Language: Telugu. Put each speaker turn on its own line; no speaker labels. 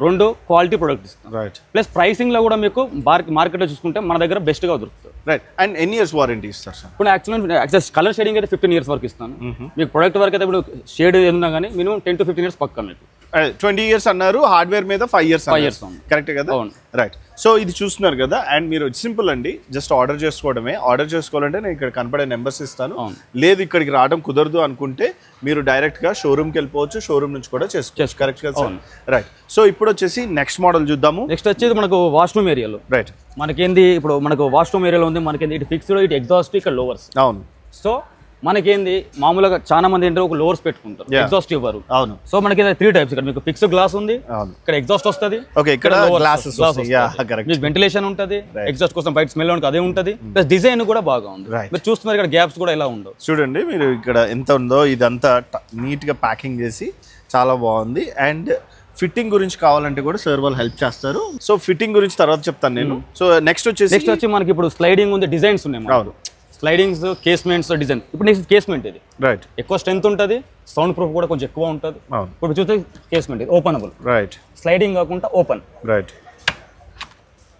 రెండు క్వాలిటీ ప్రొడక్ట్ ఇస్తాం.
రైట్.
ప్లస్ ప్రైసింగ్ లో కూడా మీకు మార్కెట్లో చూసుకుంటే మన దగ్గర బెస్ట్ గా దొరుకుతుంది.
రైట్. అండ్ ఎన్ని ఇయర్స్ వారంటీ ఇస్తారు సార్?
ఇప్పుడు యాక్చువల్లీ కలర్ షేడింగ్ అయితే 15 years వరకు ఇస్తాను. మీకు ప్రొడక్ట్ వరకు అయితే ఇప్పుడు షేడ్ ఏదన్నా కానీ మినిమం 10 to 15 years పక్కా మీకు.
20 years అన్నారు, హార్డ్వేర్ మీద 5 years కరెక్ట్ కదా? రైట్. సో ఇది చూస్తున్నారు కదా, అండ్ మీరు సింపుల్ అండి, జస్ట్ ఆర్డర్ చేసుకోవడమే. ఆర్డర్ చేసుకోవాలంటే నేను ఇక్కడ కనపడే నెంబర్స్ ఇస్తాను. లేదు ఇక్కడికి రావడం కుదరదు అనుకుంటే మీరు డైరెక్ట్ గా షోరూమ్కి వెళ్ళిపోవచ్చు, షోరూమ్ నుంచి కూడా చేసుకోవచ్చు. కరెక్ట్ కదా సార్? రైట్. సో ఇప్పుడు వచ్చేసి నెక్స్ట్ మోడల్ చూద్దాము.
నెక్స్ట్ వచ్చేది మనకు వాష్రూమ్ ఏరియాలో.
రైట్.
మనకేంది ఇప్పుడు మనకు వాష్రూమ్ ఏరియాలో ఉంది, మనకేంది ఇటు ఫిక్స్డ్, ఇటు ఎగ్జాస్ట్, ఇక్కడ లోవర్స్.
అవును.
సో మనకేంది మామూలుగా చాలా మంది ఏంటంటే ఒక లోవర్స్ పెట్టుకుంటారు, ఎగ్జాస్ట్ ఇవ్వరు.
అవును.
సో మనకి 3 types. ఇక్కడ మీకు ఫిక్స్డ్ గ్లాస్ ఉంది, ఇక్కడ ఎగ్జాస్ట్ వస్తుంది,
ఇక్కడ గ్లాసెస్
మీకు వెంటిలేషన్ ఉంటుంది, ఎగ్జాస్ట్ కోసం బయట స్మెల్ ఉంటుంది అదే ఉంటుంది. ప్లస్ డిజైన్ కూడా బాగా ఉంది. మీరు చూస్తున్నారు ఇక్కడ గ్యాప్స్ కూడా ఎలా ఉండవు.
చూడండి మీరు ఇక్కడ ఎంత ఉందో, ఇదంతా నీట్ గా ప్యాకింగ్ చేసి చాలా బాగుంది. అండ్ ఫిట్టింగ్ గురించి కావాలంటే కూడా సార్ వాళ్ళు హెల్ప్ చేస్తారు. సో ఫిట్టింగ్ గురించి తర్వాత చెప్తాను నేను. సో నెక్స్ట్ వచ్చి మనకి ఇప్పుడు స్లైడింగ్ ఉంది, డిజైన్స్ ఉన్నాయి. Slidings, casements design. ఇప్పుడు నెక్స్ట్ కేస్మెంట్ ఇది. రైట్.
ఎక్కువ స్ట్రెంత్ ఉంటుంది, సౌండ్ ప్రూఫ్ కూడా కొంచెం ఎక్కువ ఉంటుంది. ఇప్పుడు చూస్తే కేస్మెంట్ ఇది ఓపెనబుల్.
రైట్.
స్లైడింగ్ కాకుండా ఓపెన్.
రైట్.